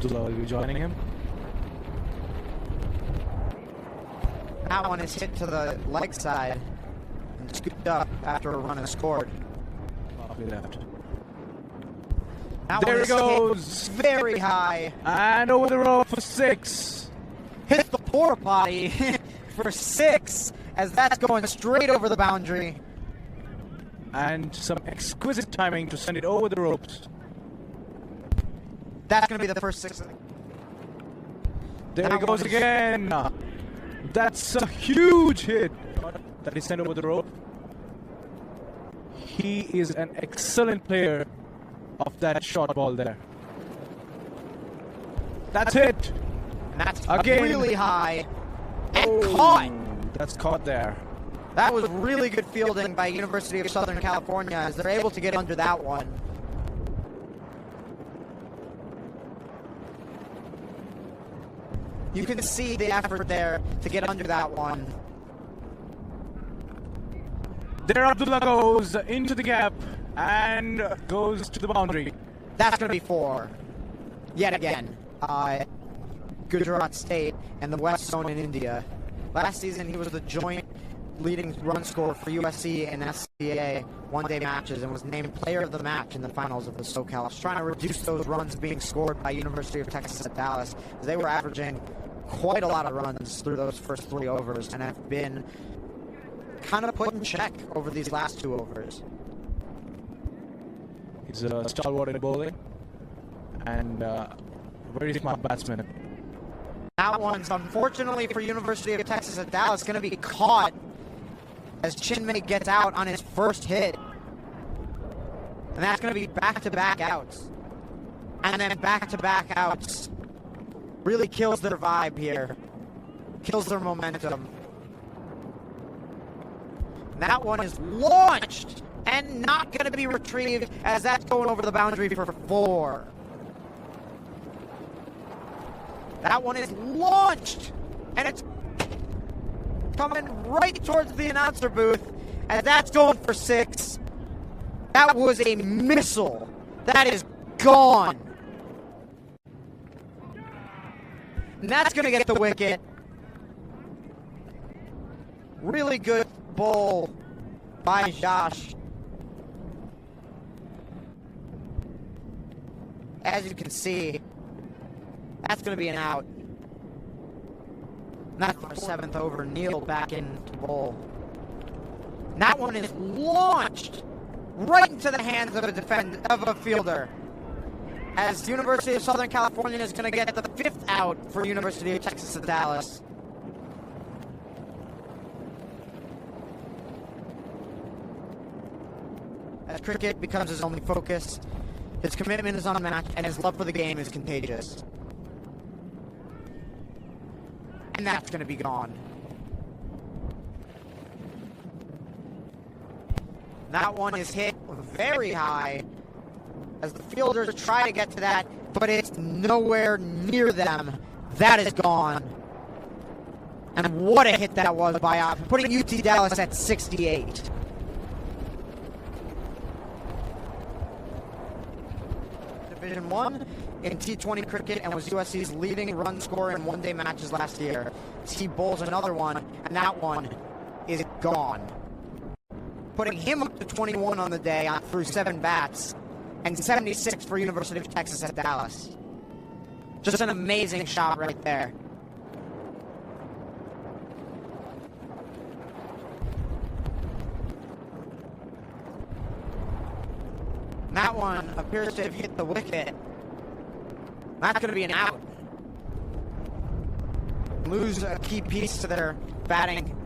Abdullah will be joining him. That one is hit to the leg side and scooped up after a run is scored. Off the left. That There one it is goes. hit very high. And over the rope for 6. Hits the porta potty for 6 as that's going straight over the boundary. And some exquisite timing to send it over the ropes. That's going to be the first 6. There he goes again. That's a huge hit that is sent over the rope. He is an excellent player of that short ball there. That's it. And that's Again. really high. And caught. That's caught there. That was really good fielding by University of Southern California as they're able to get under that one. You can see the effort there to get under that one. There Abdullah goes into the gap and goes to the boundary. That's going to be 4. Yet again. Gujarat State and the West Zone in India. Last season, he was the joint leading run scorer for USC and SCA one-day matches and was named player of the match in the finals of the SoCal. I was trying to reduce those runs being scored by University of Texas at Dallas, as they were averaging quite a lot of runs through those first 3 overs and have been kind of put in check over these last 2 overs. He's a stalwart in bowling and very smart batsman. That one's, unfortunately for University of Texas at Dallas, going to be caught as Chinmay gets out on his first hit. And that's going to be back-to-back outs. And then back-to-back outs. Really kills their vibe here. Kills their momentum. That one is launched and not going to be retrieved as that's going over the boundary for 4. That one is launched, and it's coming right towards the announcer booth, and that's going for 6. That was a missile. That is gone. And that's going to get the wicket. Really good bowl by Josh. As you can see, that's going to be an out. That's our 7th over. Neal back into bowl. And that one is launched right into the hands of a fielder. As University of Southern California is going to get the 5th out for University of Texas at Dallas. As cricket becomes his only focus, his commitment is unmatched, and his love for the game is contagious. And that's going to be gone. That one is hit very high as the fielders try to get to that, but it's nowhere near them. That is gone. And what a hit that was by Op, putting UT Dallas at 68. Division 1 in T20 cricket and was USC's leading run scorer in one-day matches last year. He bowls another one, and that one is gone. Putting him up to 21 on the day through 7 bats, and 76 for University of Texas at Dallas. Just an amazing shot right there. And that one appears to have hit the wicket. That's going to be an out. Lose a key piece to their batting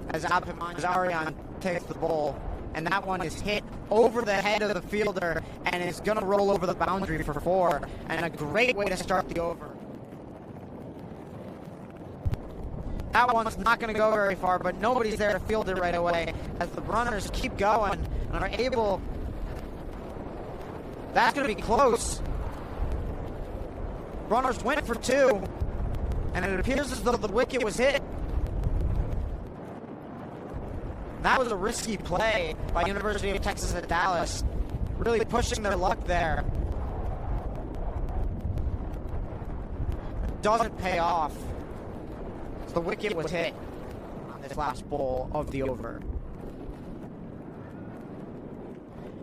as Azarian takes the bowl. And that one is hit over the head of the fielder and is going to roll over the boundary for 4. And a great way to start the over. That one's not going to go very far, but nobody's there to field it right away as the runners keep going and are able. That's going to be close. Runners went for 2, and it appears as though the wicket was hit. That was a risky play by University of Texas at Dallas, really pushing their luck there. doesn't pay off. The wicket was hit on this last ball of the over.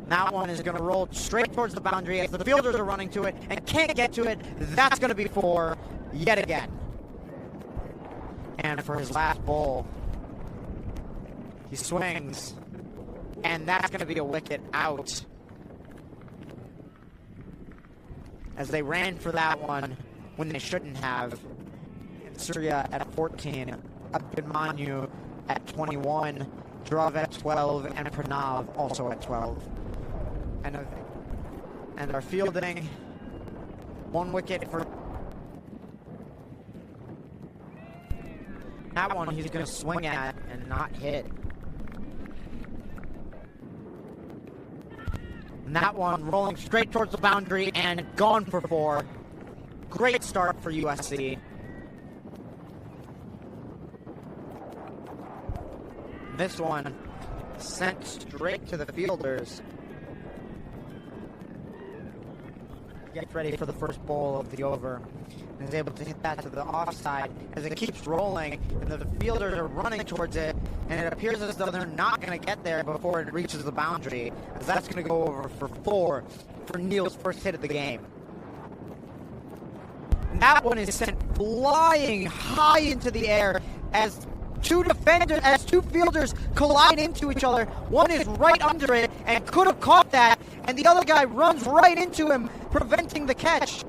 That one is going to roll straight towards the boundary as the fielders are running to it and can't get to it. That's going to be 4 yet again. And for his last ball, he swings, and that's going to be a wicket out. As they ran for that one when they shouldn't have. Surya at 14, Abhimanyu at 21, Dhruv at 12, and Pranav also at 12. And our fielding, 1 wicket for that one. He's going to swing at and not hit. And that one rolling straight towards the boundary and gone for 4. Great start for USC. This one sent straight to the fielders. Gets ready for the first ball of the over. And is able to hit that to the offside as it keeps rolling. And the fielders are running towards it. And it appears as though they're not going to get there before it reaches the boundary. As that's going to go over for 4 for Neil's first hit of the game. And that one is sent flying high into the air as two fielders collide into each other. One is right under it and could have caught that, and the other guy runs right into him, preventing the catch.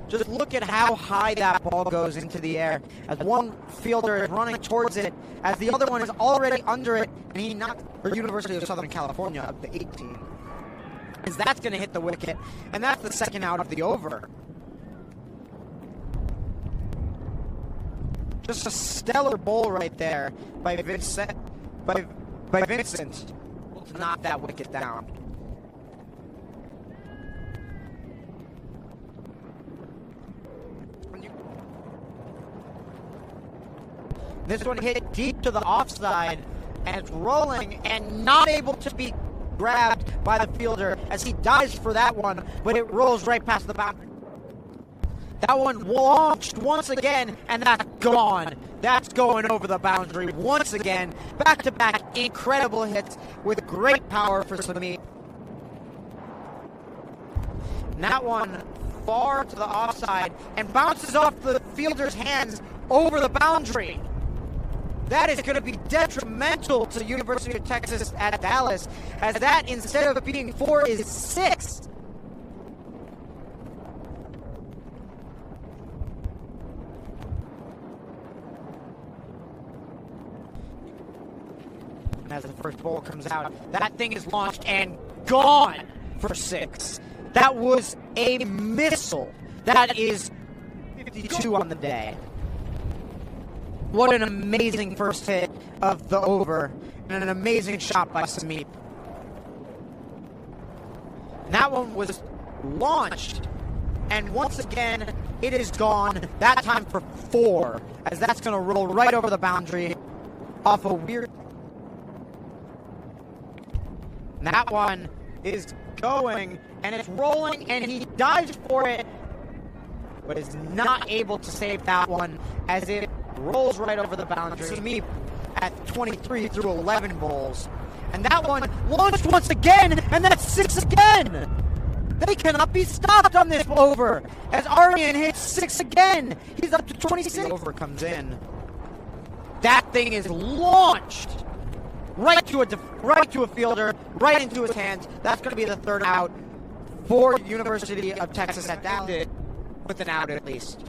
Just look at how high that ball goes into the air as one fielder is running towards it, as the other one is already under it, and he knocked for University of Southern California up to 18. As that's going to hit the wicket, and that's the second out of the over. Just a stellar bowl right there by Vincent to knock that wicket down. This one hit deep to the offside, and it's rolling and not able to be grabbed by the fielder as he dives for that one, but it rolls right past the boundary. That one launched once again, and that's gone. That's going over the boundary once again. Back-to-back incredible hits with great power for Samit. And that one far to the offside and bounces off the fielder's hands over the boundary. That is going to be detrimental to University of Texas at Dallas, as that, instead of being 4, is 6. And as the first ball comes out, that thing is launched and gone for 6. That was a missile. That is 52 on the day. What an amazing first hit of the over, and an amazing shot by Samit. That one was launched, and once again, it is gone, that time for 4, as that's going to roll right over the boundary off a weird... That one is going, and it's rolling, and he dives for it, but is not able to save that one, as it rolls right over the boundary. Samit at 23 through 11 balls. And that one launched once again, and that's 6 again! They cannot be stopped on this over, as Aryan hits 6 again. He's up to 26. The over comes in. That thing is launched right to a fielder, right into his hands. That's going to be the third out for University of Texas at Dallus, with an out at least.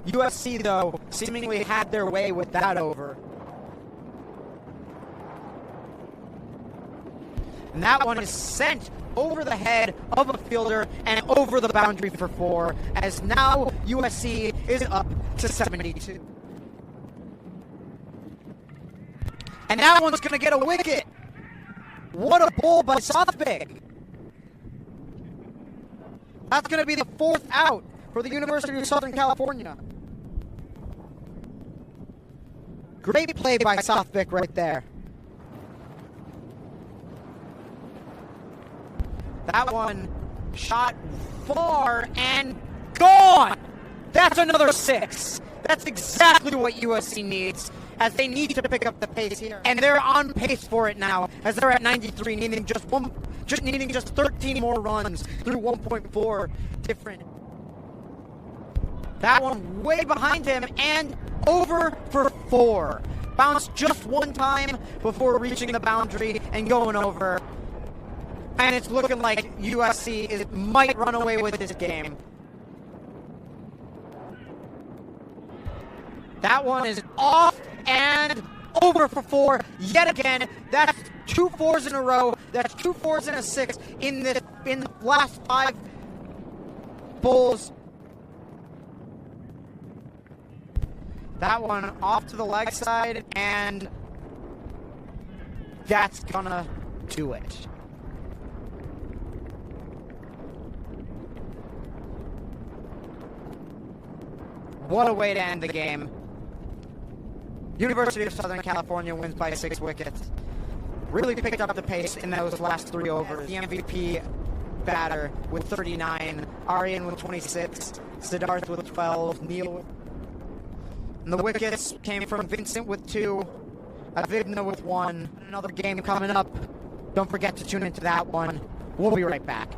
USC, though, seemingly had their way with that over. And that one is sent over the head of a fielder and over the boundary for 4, as now USC is up to 72. And that one's going to get a wicket. What a ball by Southwick. That's going to be the 4th out for the University of Southern California. Great play by Southwick right there. That one shot far and gone. That's another 6. That's exactly what USC needs, as they need to pick up the pace here. And they're on pace for it now, as they're at 93, needing just 13 more runs through 1.4 different. That one way behind him and over for 4. Bounced just one time before reaching the boundary and going over. And it's looking like USC might run away with this game. That one is off and over for 4 yet again. That's 2 4s in a row. That's 2 4s and a 6 in the last 5 bowls. That one off to the leg side, and that's gonna do it. What a way to end the game. University of Southern California wins by 6 wickets. Really picked up the pace in those last 3 overs. The MVP batter with 39, Arian with 26, Siddharth with 12, Neil. And the wickets came from Vincent with 2, Avigna with 1. Another game coming up. Don't forget to tune into that one. We'll be right back.